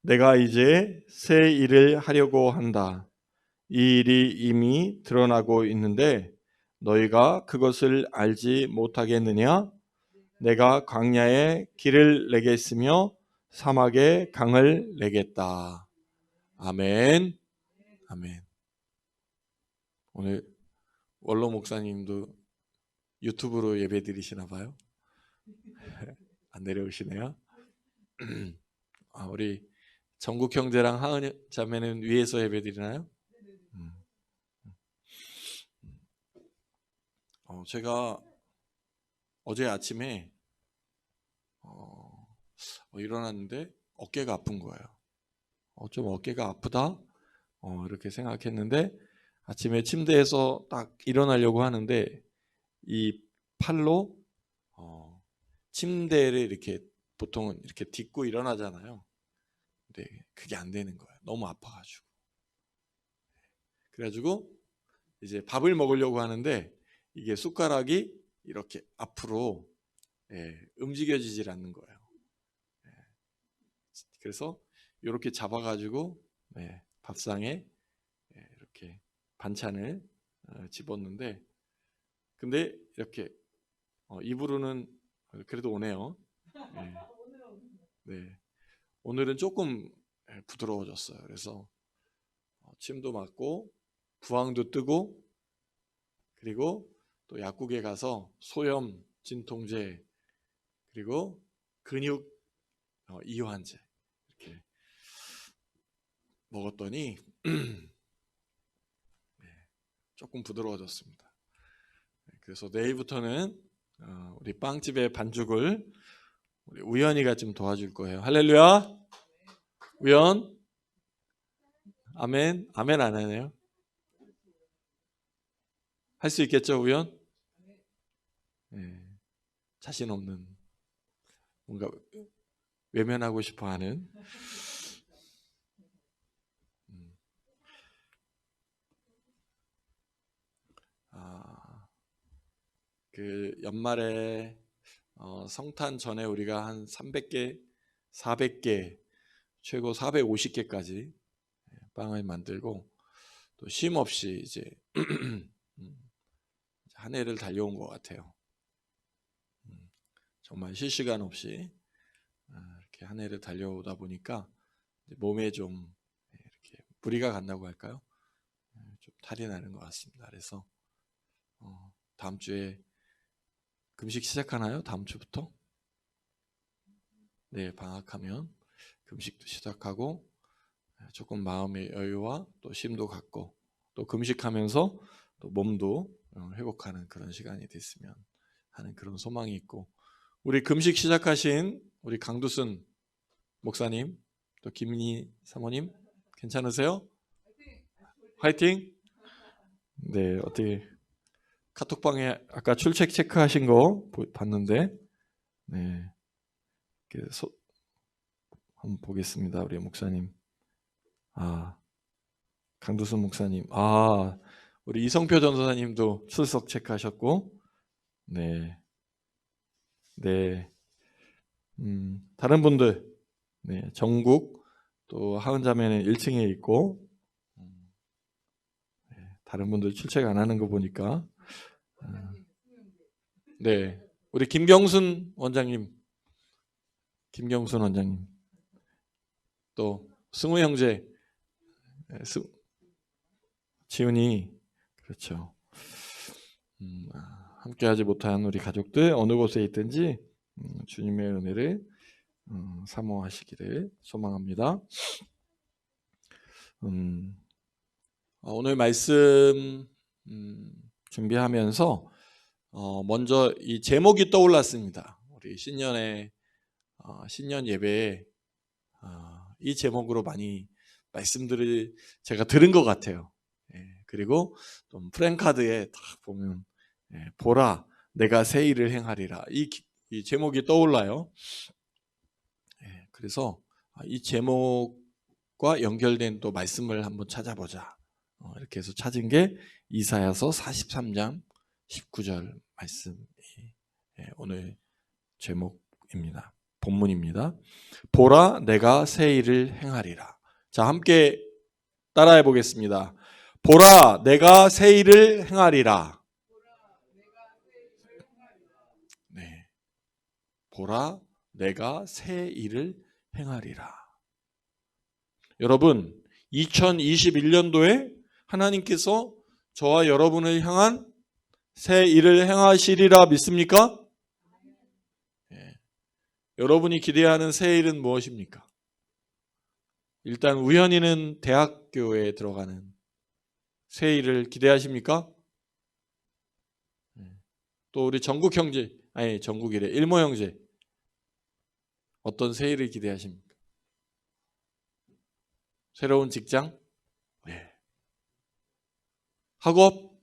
내가 이제 새 일을 하려고 한다. 이 일이 이미 드러나고 있는데 너희가 그것을 알지 못하겠느냐? 내가 광야에 길을 내겠으며 사막에 강을 내겠다. 아멘. 아멘. 오늘 원로 목사님도 유튜브로 예배 드리시나 봐요. 안 내려오시네요. 우리 정국 형제랑 하은 자매는 위에서 예배 드리나요? 제가 어제 아침에 일어났는데 어깨가 아픈 거예요. 좀 어깨가 아프다? 이렇게 생각했는데 아침에 침대에서 딱 일어나려고 하는데 이 팔로 침대를 이렇게 보통은 이렇게 딛고 일어나잖아요. 근데 그게 안 되는 거예요. 너무 아파가지고. 그래가지고 이제 밥을 먹으려고 하는데 이게 숟가락이 이렇게 앞으로 움직여지질 않는 거예요. 그래서 이렇게 잡아가지고 밥상에 이렇게 반찬을 집었는데 근데 이렇게 입으로는 그래도 오네요. 네. 오늘은 조금 부드러워졌어요. 그래서 침도 맞고 부항도 뜨고 그리고 또 약국에 가서 소염 진통제 그리고 근육 이완제 이렇게 먹었더니 조금 부드러워졌습니다. 그래서 내일부터는 우리 빵집의 반죽을 우리 우연이가 좀 도와줄 거예요. 할렐루야. 우연. 아멘. 아멘 안 하네요. 할 수 있겠죠, 우연? 자신 없는 뭔가 외면하고 싶어하는. 그 연말에 성탄 전에 우리가 한 300개, 400개, 최고 450개까지 빵을 만들고 또 쉼 없이 이제 한 해를 달려온 것 같아요. 정말 실시간 없이 이렇게 한 해를 달려오다 보니까 몸에 좀 이렇게 무리가 간다고 할까요? 좀 탈이 나는 것 같습니다. 그래서 다음 주에 금식 시작하나요? 다음 주부터? 네, 방학하면 금식도 시작하고 조금 마음의 여유와 또 쉼도 갖고 또 금식하면서 또 몸도 회복하는 그런 시간이 됐으면 하는 그런 소망이 있고 우리 금식 시작하신 우리 강두순 목사님 또 김니 사모님 괜찮으세요? 화이팅! 네, 어떻게 카톡방에 아까 출첵 체크하신 거 봤는데 네, 한번 보겠습니다. 우리 목사님 강두순 목사님 우리 이성표 전도사님도 출석 체크하셨고 네, 다른 분들 정국 또 하은자매는 1층에 있고 다른 분들 출첵 안 하는 거 보니까 네, 우리 김경순 원장님 또 승우 형제 지훈이 그렇죠. 함께하지 못한 우리 가족들 어느 곳에 있든지 주님의 은혜를 사모하시기를 소망합니다. 오늘 말씀 준비하면서 먼저 이 제목이 떠올랐습니다. 우리 신년 예배에 이 제목으로 많이 말씀들을 제가 들은 것 같아요. 그리고 좀 프랭카드에 딱 보면 보라 내가 새 일을 행하리라 이 제목이 떠올라요. 그래서 이 제목과 연결된 또 말씀을 한번 찾아보자. 이렇게 해서 찾은 게 이사야서 43장 19절 말씀이 오늘 제목입니다. 본문입니다. 보라, 내가 새 일을 행하리라. 자, 함께 따라해 보겠습니다. 보라, 내가 새 일을 행하리라. 네. 보라, 내가 새 일을 행하리라. 여러분, 2021년도에 하나님께서 저와 여러분을 향한 새 일을 행하시리라 믿습니까? 네. 여러분이 기대하는 새 일은 무엇입니까? 일단 우연히는 대학교에 들어가는 새 일을 기대하십니까? 또 우리 전국 형제, 아니 전국이래, 일모 형제, 어떤 새 일을 기대하십니까? 새로운 직장? 네. 학업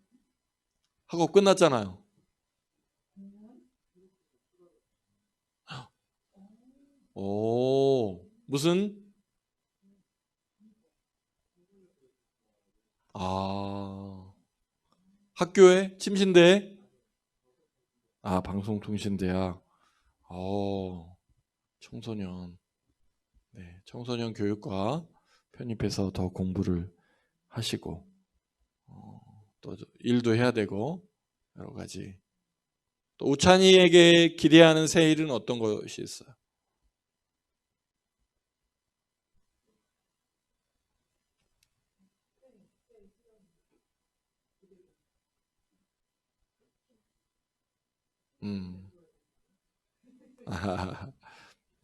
끝났잖아요. 오, 무슨? 학교에? 침신대에? 방송통신대학. 청소년. 네, 청소년 교육과 편입해서 더 공부를 하시고, 또 일도 해야 되고, 여러 가지. 또 우찬이에게 기대하는 새 일은 어떤 것이 있어요?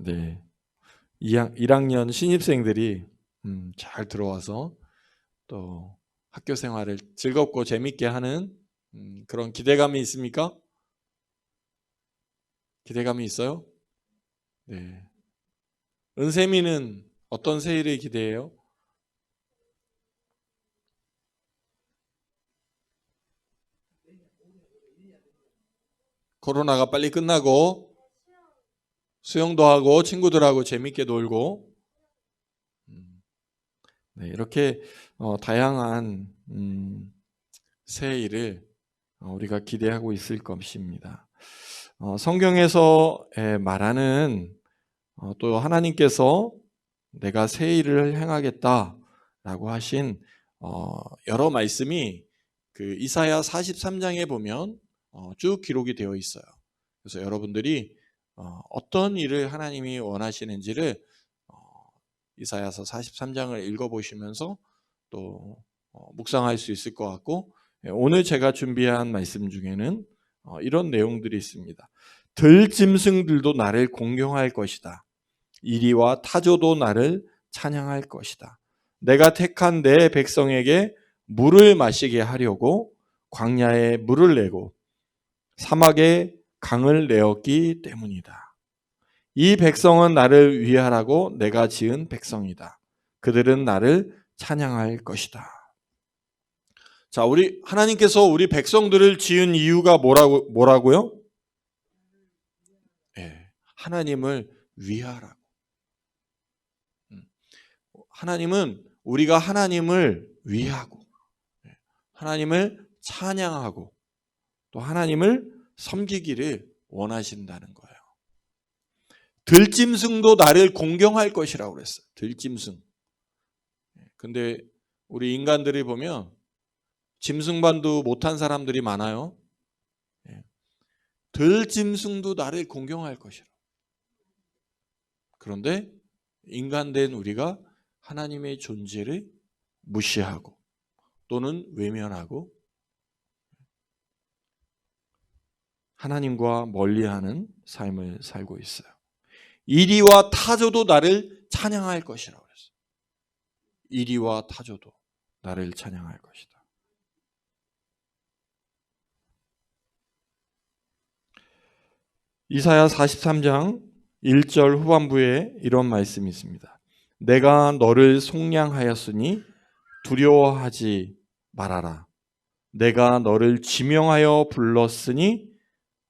네. 1학년 신입생들이 잘 들어와서 또 학교 생활을 즐겁고 재밌게 하는 그런 기대감이 있습니까? 기대감이 있어요? 네. 은세미는 어떤 새 일을 기대해요? 코로나가 빨리 끝나고 수영도 하고 친구들하고 재밌게 놀고, 네, 이렇게 다양한 새 일을 우리가 기대하고 있을 것입니다. 성경에서 말하는 또 하나님께서 내가 새 일을 행하겠다라고 하신 여러 말씀이 그 이사야 43장에 보면 쭉 기록이 되어 있어요. 그래서 여러분들이 어떤 일을 하나님이 원하시는지를 이사야서 43장을 읽어보시면서 또 묵상할 수 있을 것 같고, 오늘 제가 준비한 말씀 중에는 이런 내용들이 있습니다. 들짐승들도 나를 공경할 것이다. 이리와 타조도 나를 찬양할 것이다. 내가 택한 내 백성에게 물을 마시게 하려고 광야에 물을 내고 사막에 강을 내었기 때문이다. 이 백성은 나를 위하라고 내가 지은 백성이다. 그들은 나를 찬양할 것이다. 자, 우리 하나님께서 우리 백성들을 지은 이유가 뭐라고요? 네, 하나님을 위하라고. 하나님은 우리가 하나님을 위하고 하나님을 찬양하고 또 하나님을 섬기기를 원하신다는 거예요. 들짐승도 나를 공경할 것이라고 그랬어요. 들짐승. 근데 우리 인간들이 보면 짐승반도 못한 사람들이 많아요. 들짐승도 나를 공경할 것이라. 그런데 인간된 우리가 하나님의 존재를 무시하고 또는 외면하고 하나님과 멀리하는 삶을 살고 있어요. 이리와 타조도 나를 찬양할 것이라고 그랬어요. 이리와 타조도 나를 찬양할 것이다. 이사야 43장 1절 후반부에 이런 말씀이 있습니다. 내가 너를 속량하였으니 두려워하지 말아라. 내가 너를 지명하여 불렀으니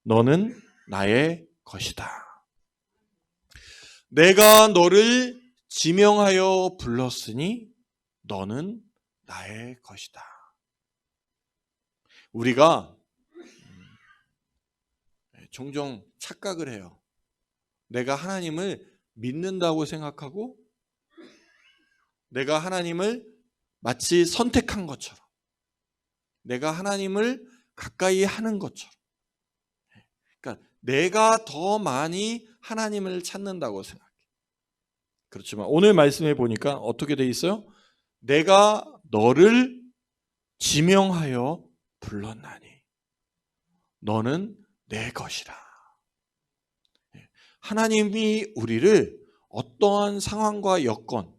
너는 나의 것이다. 내가 너를 지명하여 불렀으니 너는 나의 것이다. 우리가 종종 착각을 해요. 내가 하나님을 믿는다고 생각하고 내가 하나님을 마치 선택한 것처럼 내가 하나님을 가까이 하는 것처럼 그러니까 내가 더 많이 하나님을 찾는다고 생각해. 그렇지만 오늘 말씀해 보니까 어떻게 돼 있어요? 내가 너를 지명하여 불렀나니 너는 내 것이라. 하나님이 우리를 어떠한 상황과 여건,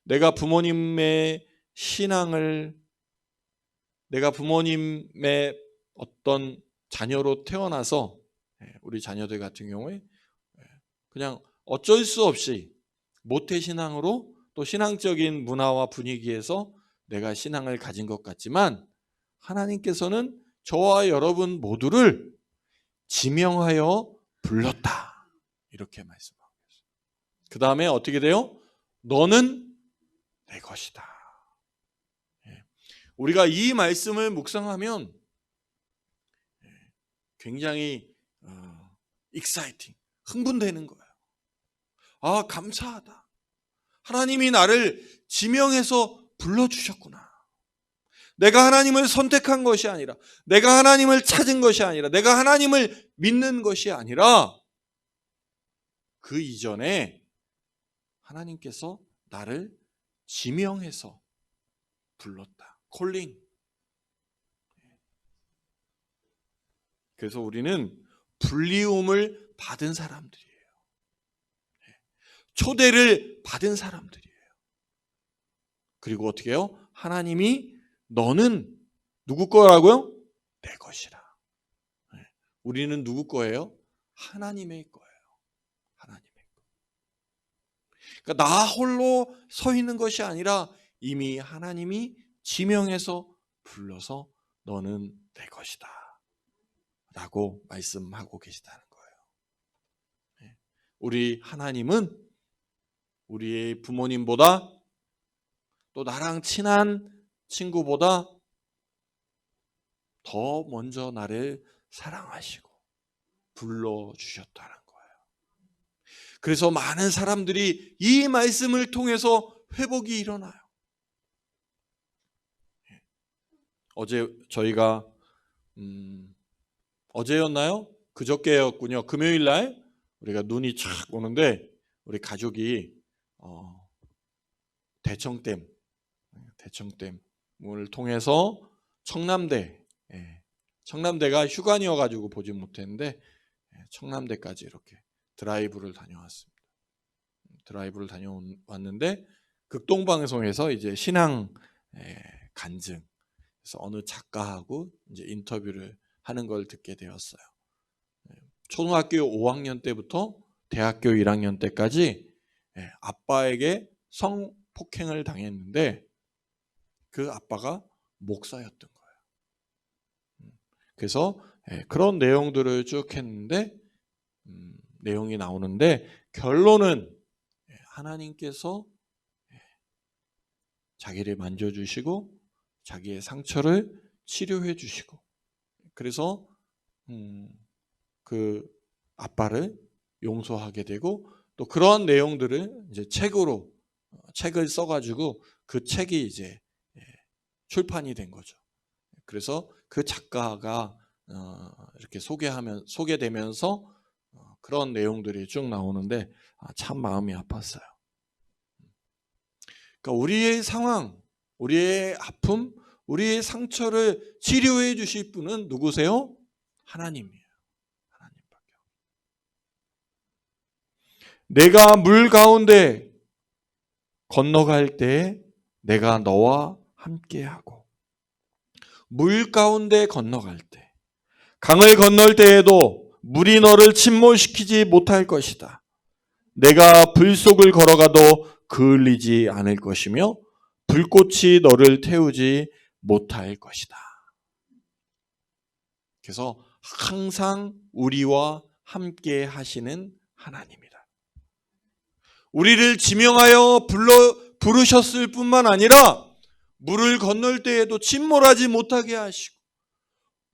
내가 부모님의 신앙을, 내가 부모님의 어떤 자녀로 태어나서 우리 자녀들 같은 경우에 그냥 어쩔 수 없이 모태신앙으로 또 신앙적인 문화와 분위기에서 내가 신앙을 가진 것 같지만 하나님께서는 저와 여러분 모두를 지명하여 불렀다. 이렇게 말씀하고 있어요. 그 다음에 어떻게 돼요? 너는 내 것이다. 우리가 이 말씀을 묵상하면 굉장히 exciting, 흥분되는 거예요. 아, 감사하다. 하나님이 나를 지명해서 불러주셨구나. 내가 하나님을 선택한 것이 아니라, 내가 하나님을 찾은 것이 아니라, 내가 하나님을 믿는 것이 아니라 그 이전에 하나님께서 나를 지명해서 불렀다. 콜링. 그래서 우리는 불리움을 받은 사람들이에요. 초대를 받은 사람들이에요. 그리고 어떻게 해요? 하나님이 너는 누구 거라고요? 내 것이라. 우리는 누구 거예요? 하나님의 거예요. 하나님의 거. 그러니까 나 홀로 서 있는 것이 아니라 이미 하나님이 지명해서 불러서 너는 내 것이다 라고 말씀하고 계시다는 거예요. 우리 하나님은 우리의 부모님보다 또 나랑 친한 친구보다 더 먼저 나를 사랑하시고 불러주셨다는 거예요. 그래서 많은 사람들이 이 말씀을 통해서 회복이 일어나요. 어제 저희가 어제였나요? 그저께였군요. 금요일 날 우리가 눈이 촥 오는데 우리 가족이 대청댐을 통해서 청남대가 휴관이어가지고 보지 못했는데 청남대까지 이렇게 드라이브를 다녀왔습니다. 드라이브를 다녀왔는데 극동방송에서 이제 신앙 간증, 그래서 어느 작가하고 이제 인터뷰를 하는 걸 듣게 되었어요. 초등학교 5학년 때부터 대학교 1학년 때까지 아빠에게 성폭행을 당했는데 그 아빠가 목사였던 거예요. 그래서 그런 내용들을 쭉 했는데 내용이 나오는데 결론은 하나님께서 자기를 만져주시고 자기의 상처를 치료해 주시고 그래서 그 아빠를 용서하게 되고 또 그런 내용들을 이제 책을 써가지고 그 책이 이제 출판이 된 거죠. 그래서 그 작가가 이렇게 소개되면서 그런 내용들이 쭉 나오는데 참 마음이 아팠어요. 그러니까 우리의 상황, 우리의 아픔, 우리의 상처를 치료해 주실 분은 누구세요? 하나님이에요. 하나님밖에. 내가 물 가운데 건너갈 때 내가 너와 함께하고 물 가운데 건너갈 때 강을 건널 때에도 물이 너를 침몰시키지 못할 것이다. 내가 불 속을 걸어가도 그을리지 않을 것이며 불꽃이 너를 태우지 못할 것이다. 그래서 항상 우리와 함께 하시는 하나님이다. 우리를 지명하여 부르셨을 뿐만 아니라 물을 건널 때에도 침몰하지 못하게 하시고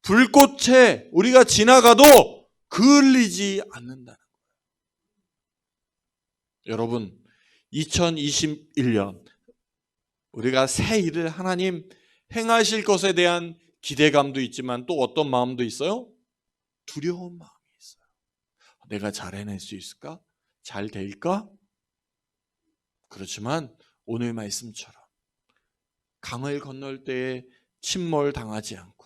불꽃에 우리가 지나가도 그을리지 않는다는 거예요. 여러분, 2021년 우리가 새 일을 하나님 행하실 것에 대한 기대감도 있지만 또 어떤 마음도 있어요? 두려운 마음이 있어요. 내가 잘 해낼 수 있을까? 잘 될까? 그렇지만 오늘 말씀처럼 강을 건널 때에 침몰당하지 않고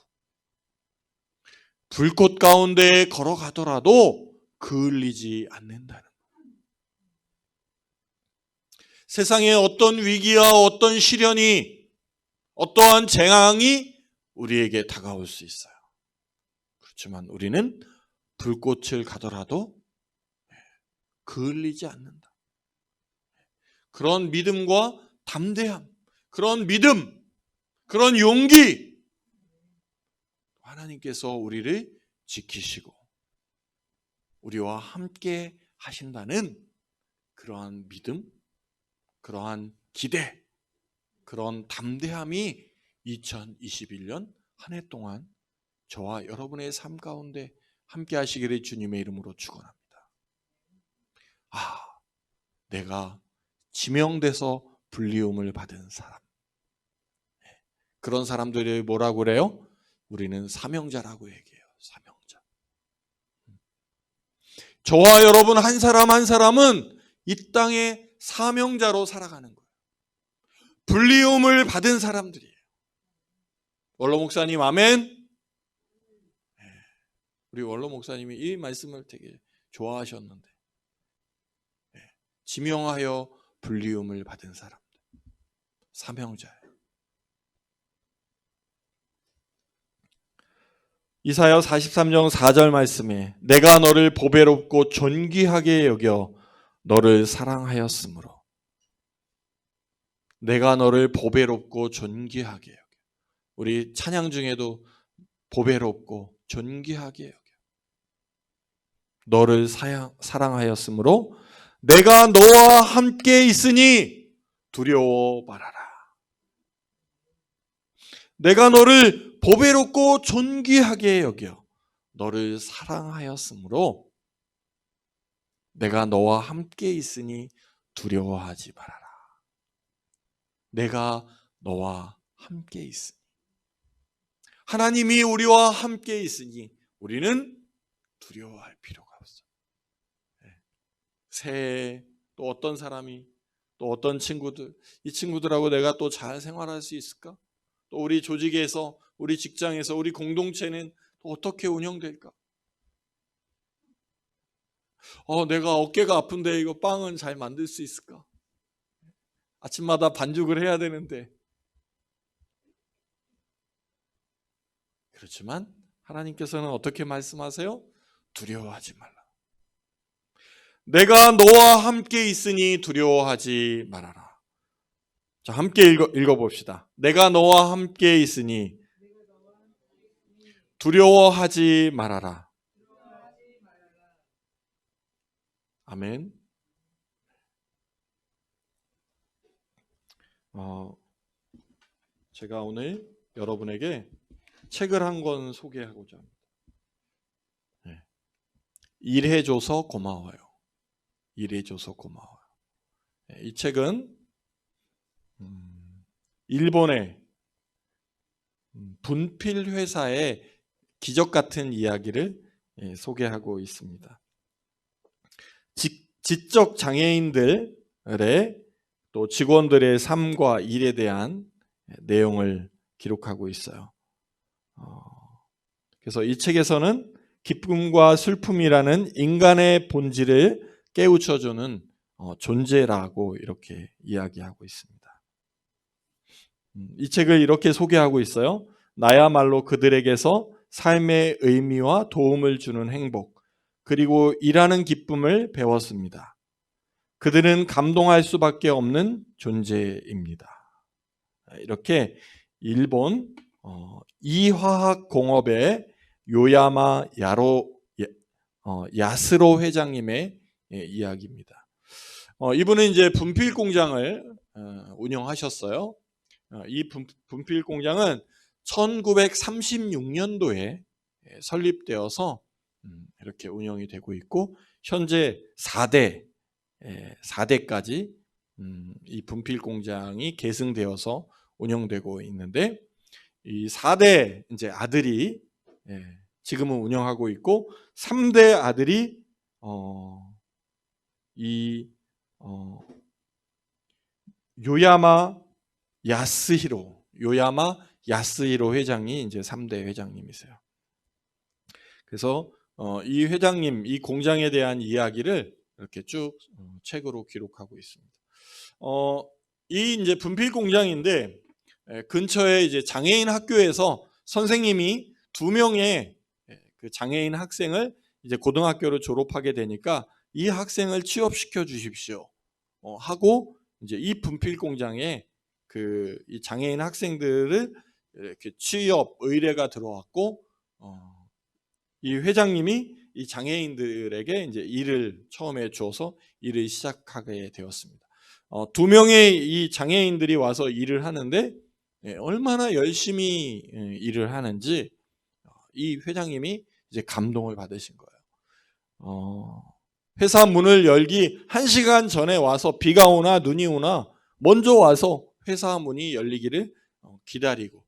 불꽃 가운데 걸어가더라도 그을리지 않는다는 거예요. 세상에 어떤 위기와 어떤 시련이, 어떠한 재앙이 우리에게 다가올 수 있어요. 그렇지만 우리는 불꽃을 가더라도 그을리지 않는다. 그런 믿음과 담대함, 그런 믿음, 그런 용기, 하나님께서 우리를 지키시고 우리와 함께 하신다는 그러한 믿음, 그러한 기대, 그런 담대함이 2021년 한 해 동안 저와 여러분의 삶 가운데 함께 하시기를 주님의 이름으로 축원합니다. 내가 지명돼서 불리움을 받은 사람, 그런 사람들이 뭐라고 그래요? 우리는 사명자라고 얘기해요. 사명자. 저와 여러분 한 사람 한 사람은 이 땅의 사명자로 살아가는 거예요. 불리움을 받은 사람들이에요. 원로 목사님 아멘. 우리 원로 목사님이 이 말씀을 되게 좋아하셨는데, 지명하여 불리움을 받은 사람들, 사명자예요. 이사야 43장 4절 말씀에 내가 너를 보배롭고 존귀하게 여겨 너를 사랑하였으므로, 내가 너를 보배롭고 존귀하게 여겨. 우리 찬양 중에도 보배롭고 존귀하게 여겨 너를 사랑하였으므로 내가 너와 함께 있으니 두려워 말아라. 내가 너를 보배롭고 존귀하게 여겨 너를 사랑하였으므로 내가 너와 함께 있으니 두려워하지 말아라. 내가 너와 함께 있으니, 하나님이 우리와 함께 있으니 우리는 두려워할 필요가 없어요. 새해 또 어떤 사람이, 또 어떤 친구들, 이 친구들하고 내가 또 잘 생활할 수 있을까? 또 우리 조직에서, 우리 직장에서, 우리 공동체는 또 어떻게 운영될까? 내가 어깨가 아픈데 이거 빵은 잘 만들 수 있을까? 아침마다 반죽을 해야 되는데. 그렇지만 하나님께서는 어떻게 말씀하세요? 두려워하지 말라. 내가 너와 함께 있으니 두려워하지 말아라. 자, 함께 읽어봅시다. 내가 너와 함께 있으니 두려워하지 말아라. 아멘. 제가 오늘 여러분에게 책을 한 권 소개하고자 합니다. 일해줘서 고마워요. 일해줘서 고마워요. 이 책은 일본의 분필 회사의 기적 같은 이야기를 소개하고 있습니다. 지적 장애인들의 또 직원들의 삶과 일에 대한 내용을 기록하고 있어요. 그래서 이 책에서는 기쁨과 슬픔이라는 인간의 본질을 깨우쳐주는 존재라고 이렇게 이야기하고 있습니다. 이 책을 이렇게 소개하고 있어요. 나야말로 그들에게서 삶의 의미와 도움을 주는 행복, 그리고 일하는 기쁨을 배웠습니다. 그들은 감동할 수밖에 없는 존재입니다. 이렇게 일본 이화학공업의 요야마 야스로 회장님의 이야기입니다. 이분은 이제 분필 공장을 운영하셨어요. 이 분필 공장은 1936년도에 설립되어서 이렇게 운영이 되고 있고, 현재 4대 4대까지 이 분필 공장이 계승되어서 운영되고 있는데, 이 4대 이제 아들이 지금은 운영하고 있고, 3대 아들이 이 요야마 야스히로 회장이 이제 3대 회장님이세요. 그래서 이 회장님, 이 공장에 대한 이야기를 이렇게 쭉 책으로 기록하고 있습니다. 이 이제 분필 공장인데, 근처에 이제 장애인 학교에서 선생님이 2명의 그 장애인 학생을 이제 고등학교를 졸업하게 되니까 이 학생을 취업시켜 주십시오 하고, 이제 이 분필 공장에 이 장애인 학생들을 이렇게 취업 의뢰가 들어왔고, 이 회장님이 이 장애인들에게 이제 일을 처음에 주어서 일을 시작하게 되었습니다. 2명의 이 장애인들이 와서 일을 하는데 얼마나 열심히 일을 하는지 이 회장님이 이제 감동을 받으신 거예요. 회사 문을 열기 1시간 전에 와서, 비가 오나 눈이 오나 먼저 와서 회사 문이 열리기를 기다리고,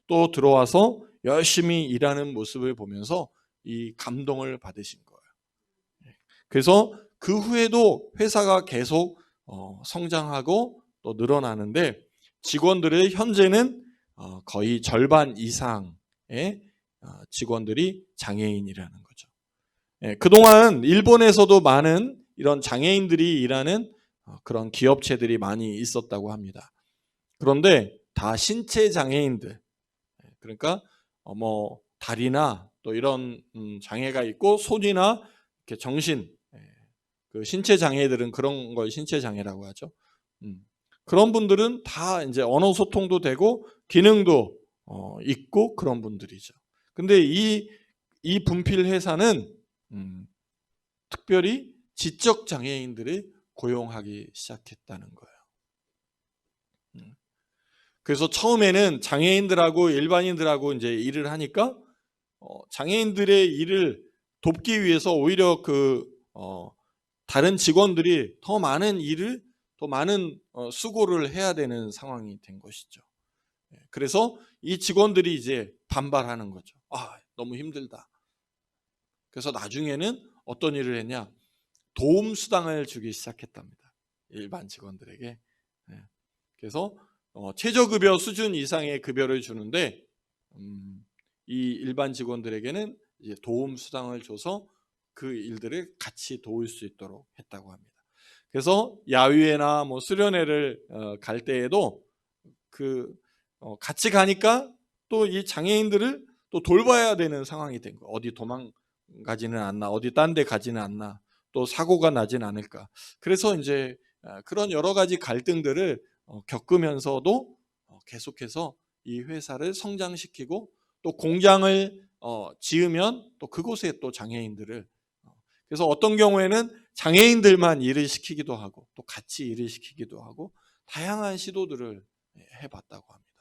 또 들어와서 열심히 일하는 모습을 보면서 이 감동을 받으신 거예요. 그래서 그 후에도 회사가 계속 성장하고 또 늘어나는데, 직원들의 현재는 거의 절반 이상의 직원들이 장애인이라는 거죠. 그동안 일본에서도 많은 이런 장애인들이 일하는 그런 기업체들이 많이 있었다고 합니다. 그런데 다 신체 장애인들, 그러니까 뭐 다리나 또 이런 장애가 있고, 손이나 이렇게 정신, 그 신체 장애들은 그런 걸 신체 장애라고 하죠. 그런 분들은 다 이제 언어 소통도 되고 기능도 있고 그런 분들이죠. 근데 이 분필 회사는 특별히 지적 장애인들을 고용하기 시작했다는 거예요. 그래서 처음에는 장애인들하고 일반인들하고 이제 일을 하니까 장애인들의 일을 돕기 위해서 오히려 다른 직원들이 더 많은 일을, 더 많은 수고를 해야 되는 상황이 된 것이죠. 그래서 이 직원들이 이제 반발하는 거죠. 너무 힘들다. 그래서 나중에는 어떤 일을 했냐? 도움 수당을 주기 시작했답니다. 일반 직원들에게. 그래서 최저급여 수준 이상의 급여를 주는데, 이 일반 직원들에게는 이제 도움 수당을 줘서 그 일들을 같이 도울 수 있도록 했다고 합니다. 그래서 야유회나 뭐 수련회를 갈 때에도 같이 가니까 또 이 장애인들을 또 돌봐야 되는 상황이 된 거예요. 어디 도망가지는 않나, 어디 딴 데 가지는 않나, 또 사고가 나진 않을까. 그래서 이제 그런 여러 가지 갈등들을 겪으면서도 계속해서 이 회사를 성장시키고, 또 공장을 지으면 또 그곳에 또 장애인들을, 그래서 어떤 경우에는 장애인들만 일을 시키기도 하고 또 같이 일을 시키기도 하고, 다양한 시도들을 해봤다고 합니다.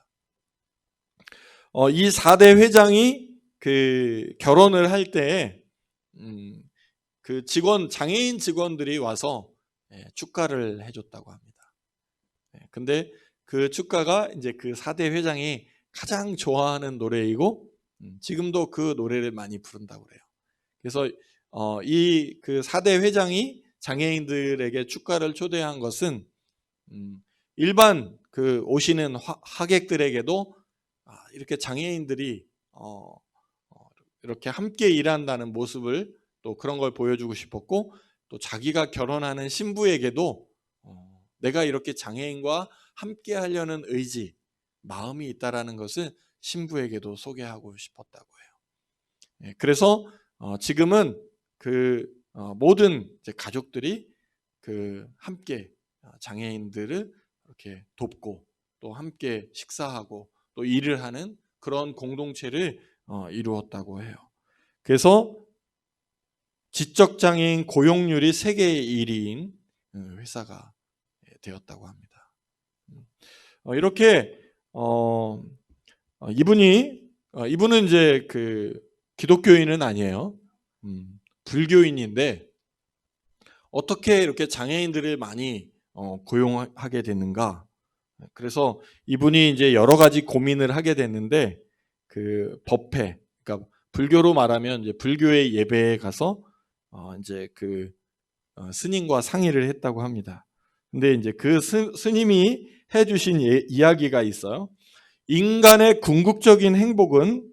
이 4대 회장이 결혼을 할 때 그 장애인 직원들이 와서 축가를 해줬다고 합니다. 근데 그 축가가 이제 그 4대 회장이 가장 좋아하는 노래이고, 지금도 그 노래를 많이 부른다고 그래요. 그래서 이 4대 회장이 장애인들에게 축가를 초대한 것은 일반 오시는 하객들에게도 이렇게 장애인들이 이렇게 함께 일한다는 모습을, 또 그런 걸 보여주고 싶었고, 또 자기가 결혼하는 신부에게도 내가 이렇게 장애인과 함께 하려는 의지, 마음이 있다라는 것을 신부에게도 소개하고 싶었다고 해요. 그래서 지금은 모든 이제 가족들이 함께 장애인들을 이렇게 돕고, 또 함께 식사하고 또 일을 하는 그런 공동체를 이루었다고 해요. 그래서 지적장애인 고용률이 세계 1위인 회사가 되었다고 합니다. 이렇게 이분은 이제 기독교인은 아니에요. 불교인인데 어떻게 이렇게 장애인들을 많이 고용하게 됐는가? 그래서 이분이 이제 여러 가지 고민을 하게 됐는데 그 법회, 그러니까 불교로 말하면 이제 불교의 예배에 가서 이제 그 스님과 상의를 했다고 합니다. 근데 이제 그 스님이 해주신 이야기가 있어요. 인간의 궁극적인 행복은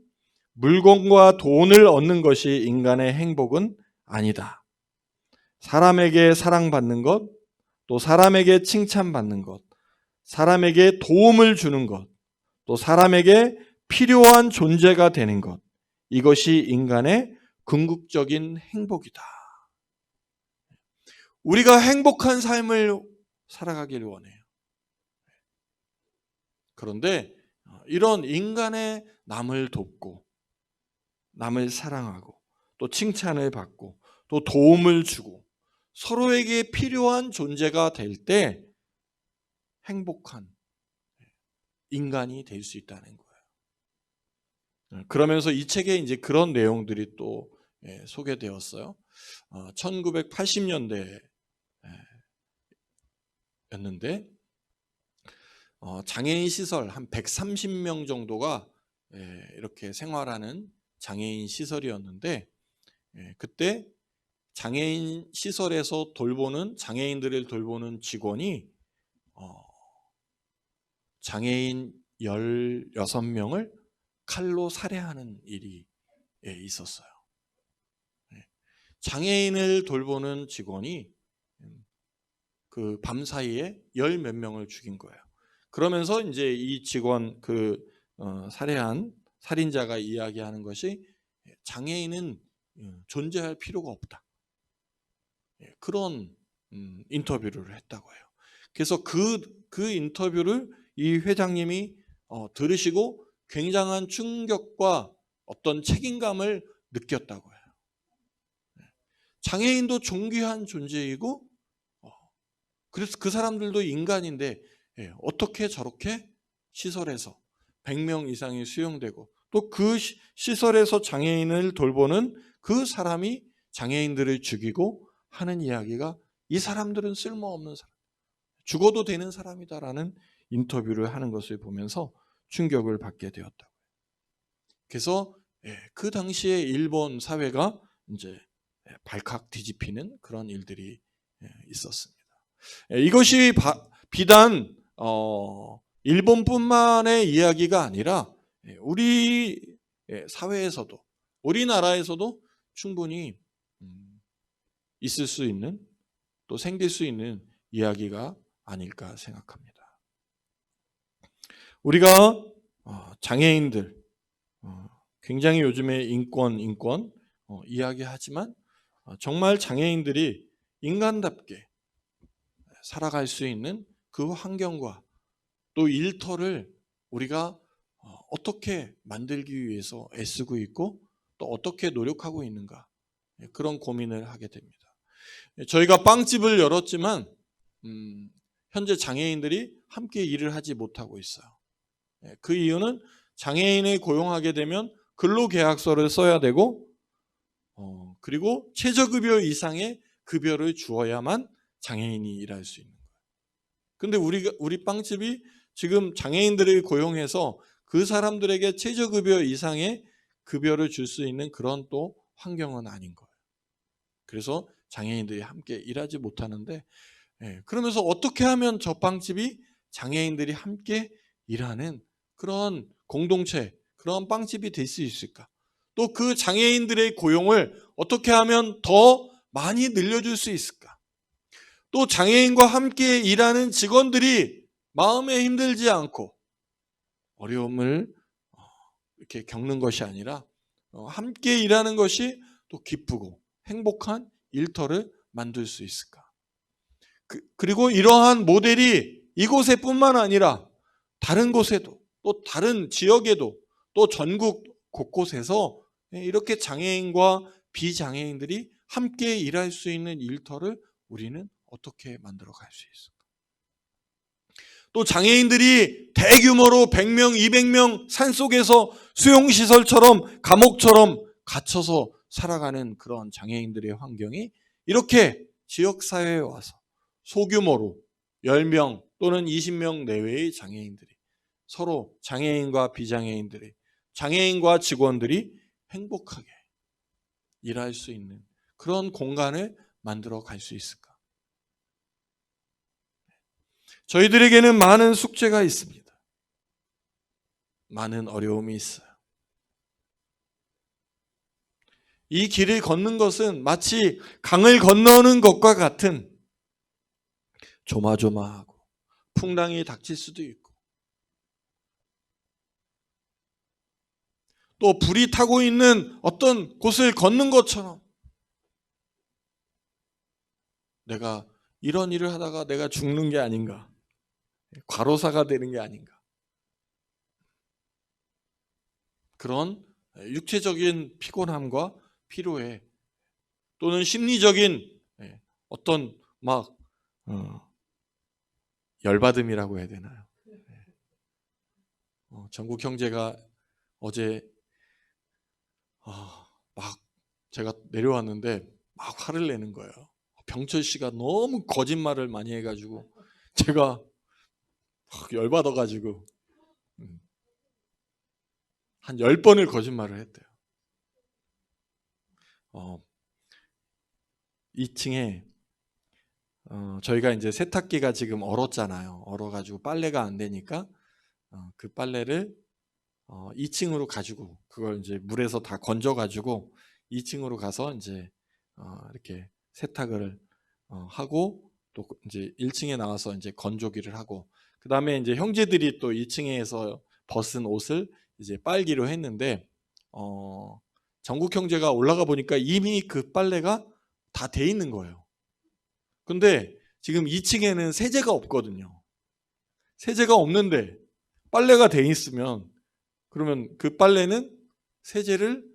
물건과 돈을 얻는 것이 인간의 행복은 아니다. 사람에게 사랑받는 것, 또 사람에게 칭찬받는 것, 사람에게 도움을 주는 것, 또 사람에게 필요한 존재가 되는 것, 이것이 인간의 궁극적인 행복이다. 우리가 행복한 삶을 살아가기를 원해요. 그런데 이런 인간의 남을 돕고 남을 사랑하고 또 칭찬을 받고 또 도움을 주고 서로에게 필요한 존재가 될 때 행복한 인간이 될 수 있다는 거예요. 그러면서 이 책에 이제 그런 내용들이 또 소개되었어요. 1980년대였는데 장애인 시설 한 130명 정도가 이렇게 생활하는 장애인 시설이었는데 그때 장애인 시설에서 장애인들을 돌보는 직원이 장애인 16명을 칼로 살해하는 일이 있었어요. 장애인을 돌보는 직원이 그 밤사이에 10몇 명을 죽인 거예요. 그러면서 이제 이 직원 살해한 살인자가 이야기하는 것이 장애인은 존재할 필요가 없다. 그런 인터뷰를 했다고 해요. 그래서 그 인터뷰를 이 회장님이 들으시고 굉장한 충격과 어떤 책임감을 느꼈다고 해요. 장애인도 존귀한 존재이고 그래서 그 사람들도 인간인데 어떻게 저렇게 시설에서 100명 이상이 수용되고 또 그 시설에서 장애인을 돌보는 그 사람이 장애인들을 죽이고 하는 이야기가 이 사람들은 쓸모없는 사람, 죽어도 되는 사람이다라는 인터뷰를 하는 것을 보면서 충격을 받게 되었다고. 그래서 그 당시에 일본 사회가 이제 발칵 뒤집히는 그런 일들이 있었습니다. 이것이 비단 일본뿐만의 이야기가 아니라 우리 사회에서도 우리나라에서도 충분히 있을 수 있는 또 생길 수 있는 이야기가 아닐까 생각합니다. 우리가 장애인들 굉장히 요즘에 인권 이야기하지만 정말 장애인들이 인간답게 살아갈 수 있는 그 환경과 또 일터를 우리가 어떻게 만들기 위해서 애쓰고 있고 또 어떻게 노력하고 있는가 그런 고민을 하게 됩니다. 저희가 빵집을 열었지만 현재 장애인들이 함께 일을 하지 못하고 있어요. 그 이유는 장애인을 고용하게 되면 근로계약서를 써야 되고 그리고 최저급여 이상의 급여를 주어야만 장애인이 일할 수 있는 거예요. 근데 우리 빵집이 지금 장애인들을 고용해서 그 사람들에게 최저급여 이상의 급여를 줄 수 있는 그런 또 환경은 아닌 거예요. 그래서 장애인들이 함께 일하지 못하는데 그러면서 어떻게 하면 저 빵집이 장애인들이 함께 일하는 그런 공동체, 그런 빵집이 될 수 있을까? 또 그 장애인들의 고용을 어떻게 하면 더 많이 늘려줄 수 있을까? 또 장애인과 함께 일하는 직원들이 마음에 힘들지 않고 어려움을 이렇게 겪는 것이 아니라 함께 일하는 것이 또 기쁘고 행복한 일터를 만들 수 있을까? 그리고 이러한 모델이 이곳에뿐만 아니라 다른 곳에도 또 다른 지역에도 또 전국 곳곳에서 이렇게 장애인과 비장애인들이 함께 일할 수 있는 일터를 우리는 어떻게 만들어 갈 수 있을까? 또 장애인들이 대규모로 100명, 200명 산속에서 수용시설처럼 감옥처럼 갇혀서 살아가는 그런 장애인들의 환경이 이렇게 지역사회에 와서 소규모로 10명 또는 20명 내외의 장애인들이 서로 장애인과 비장애인들이 장애인과 직원들이 행복하게 일할 수 있는 그런 공간을 만들어 갈 수 있을까? 저희들에게는 많은 숙제가 있습니다. 많은 어려움이 있어요. 이 길을 걷는 것은 마치 강을 건너는 것과 같은 조마조마하고 풍랑이 닥칠 수도 있고 또 불이 타고 있는 어떤 곳을 걷는 것처럼 내가 이런 일을 하다가 내가 죽는 게 아닌가, 과로사가 되는 게 아닌가, 그런 육체적인 피곤함과 피로에 또는 심리적인 어떤 막 열받음이라고 해야 되나요? 전국 형제가 어제 막 제가 내려왔는데 막 화를 내는 거예요. 병철 씨가 너무 거짓말을 많이 해가지고 제가 열받아가지고 한 10번을 거짓말을 했대요. 2층에 저희가 이제 세탁기가 지금 얼었잖아요. 얼어가지고 빨래가 안 되니까 그 빨래를 2층으로 가지고 그걸 이제 물에서 다 건져가지고 2층으로 가서 이제 이렇게 세탁을 하고 또 이제 1층에 나와서 이제 건조기를 하고 그 다음에 이제 형제들이 또 2층에서 벗은 옷을 이제 빨기로 했는데 정국 형제가 올라가 보니까 이미 그 빨래가 다 돼 있는 거예요. 근데 지금 2층에는 세제가 없거든요. 세제가 없는데 빨래가 돼 있으면 그러면 그 빨래는 세제를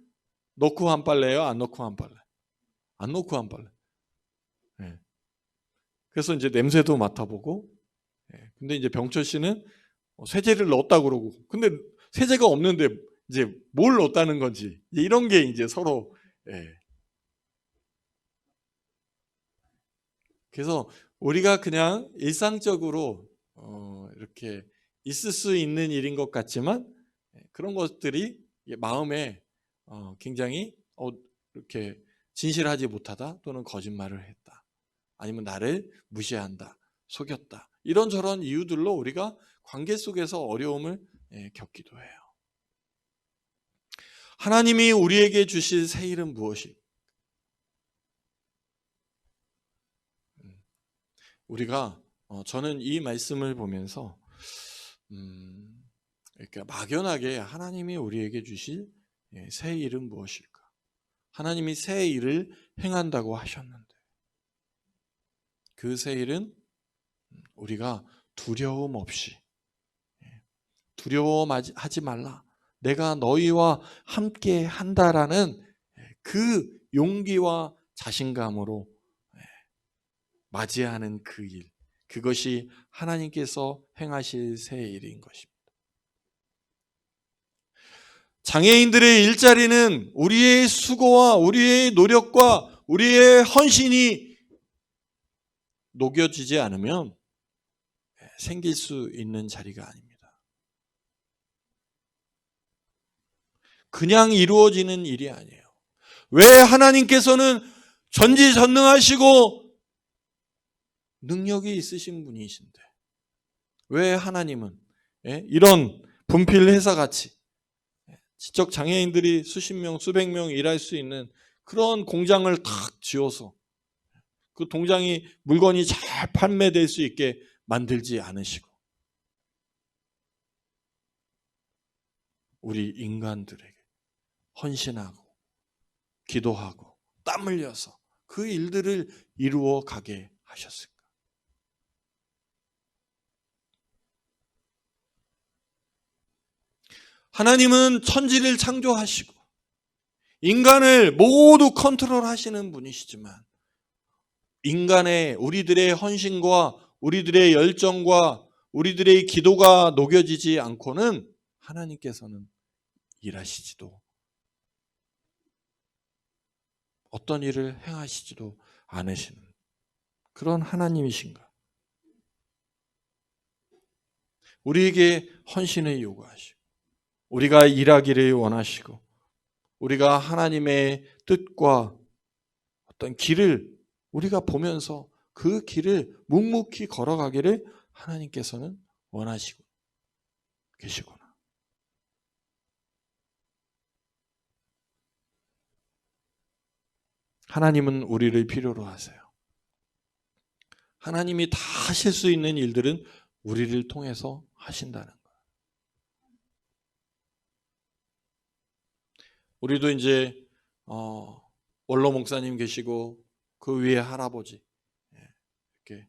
넣고 한 빨래예요? 안 넣고 한 빨래? 안 넣고 한 빨래. 네. 그래서 이제 냄새도 맡아보고 근데 이제 병철 씨는 세제를 넣었다고 그러고 근데 세제가 없는데 이제 뭘 넣었다는 건지 이런 게 이제 서로 그래서 우리가 그냥 일상적으로 이렇게 있을 수 있는 일인 것 같지만 그런 것들이 마음에 굉장히 이렇게 진실하지 못하다 또는 거짓말을 했다 아니면 나를 무시한다 속였다 이런저런 이유들로 우리가 관계 속에서 어려움을 겪기도 해요. 하나님이 우리에게 주실 새 일은 무엇일까? 우리가 저는 이 말씀을 보면서 이렇게 막연하게 하나님이 우리에게 주실 새 일은 무엇일까? 하나님이 새 일을 행한다고 하셨는데 그 새 일은 우리가 두려움 없이 두려워하지 말라. 내가 너희와 함께 한다라는 그 용기와 자신감으로 맞이하는 그 일, 그것이 하나님께서 행하실 새 일인 것입니다. 장애인들의 일자리는 우리의 수고와 우리의 노력과 우리의 헌신이 녹여지지 않으면 생길 수 있는 자리가 아닙니다. 그냥 이루어지는 일이 아니에요. 왜 하나님께서는 전지전능하시고 능력이 있으신 분이신데 왜 하나님은 이런 분필 회사같이 지적 장애인들이 수십 명, 수백 명 일할 수 있는 그런 공장을 탁 지어서 그 공장이 물건이 잘 판매될 수 있게 만들지 않으시고 우리 인간들에게 헌신하고 기도하고 땀 흘려서 그 일들을 이루어 가게 하셨을까? 하나님은 천지를 창조하시고 인간을 모두 컨트롤하시는 분이시지만 인간의 우리들의 헌신과 우리들의 열정과 우리들의 기도가 녹여지지 않고는 하나님께서는 일하시지도 어떤 일을 행하시지도 않으시는 그런 하나님이신가? 우리에게 헌신을 요구하시고 우리가 일하기를 원하시고 우리가 하나님의 뜻과 어떤 길을 우리가 보면서 그 길을 묵묵히 걸어가기를 하나님께서는 원하시고 계시구나. 하나님은 우리를 필요로 하세요. 하나님이 다 하실 수 있는 일들은 우리를 통해서 하신다는 거예요. 우리도 이제 원로 목사님 계시고 그 위에 할아버지 이렇게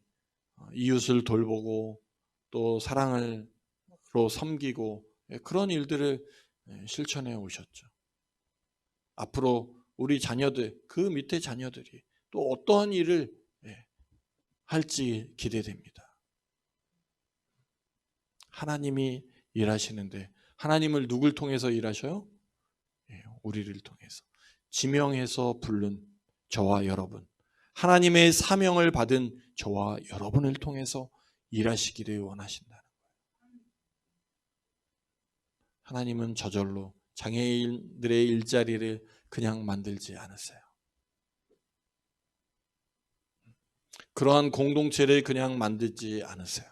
이웃을 돌보고 또 사랑으로 섬기고 그런 일들을 실천해 오셨죠. 앞으로 우리 자녀들, 그 밑에 자녀들이 또 어떠한 일을 할지 기대됩니다. 하나님이 일하시는데 하나님을 누굴 통해서 일하셔요? 우리를 통해서. 지명해서 부른 저와 여러분, 하나님의 사명을 받은 저와 여러분을 통해서 일하시기를 원하신다는 거예요. 하나님은 저절로 장애인들의 일자리를 그냥 만들지 않으세요. 그러한 공동체를 그냥 만들지 않으세요.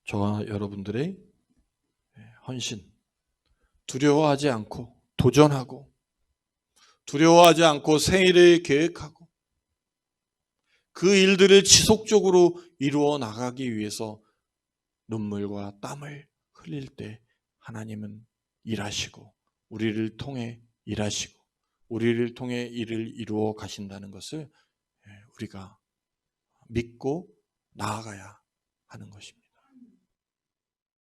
저와 여러분들의 헌신, 두려워하지 않고 도전하고 두려워하지 않고 생일을 계획하고 그 일들을 지속적으로 이루어 나가기 위해서 눈물과 땀을 흘릴 때 하나님은 일하시고 우리를 통해 일하시고 우리를 통해 일을 이루어 가신다는 것을 우리가 믿고 나아가야 하는 것입니다.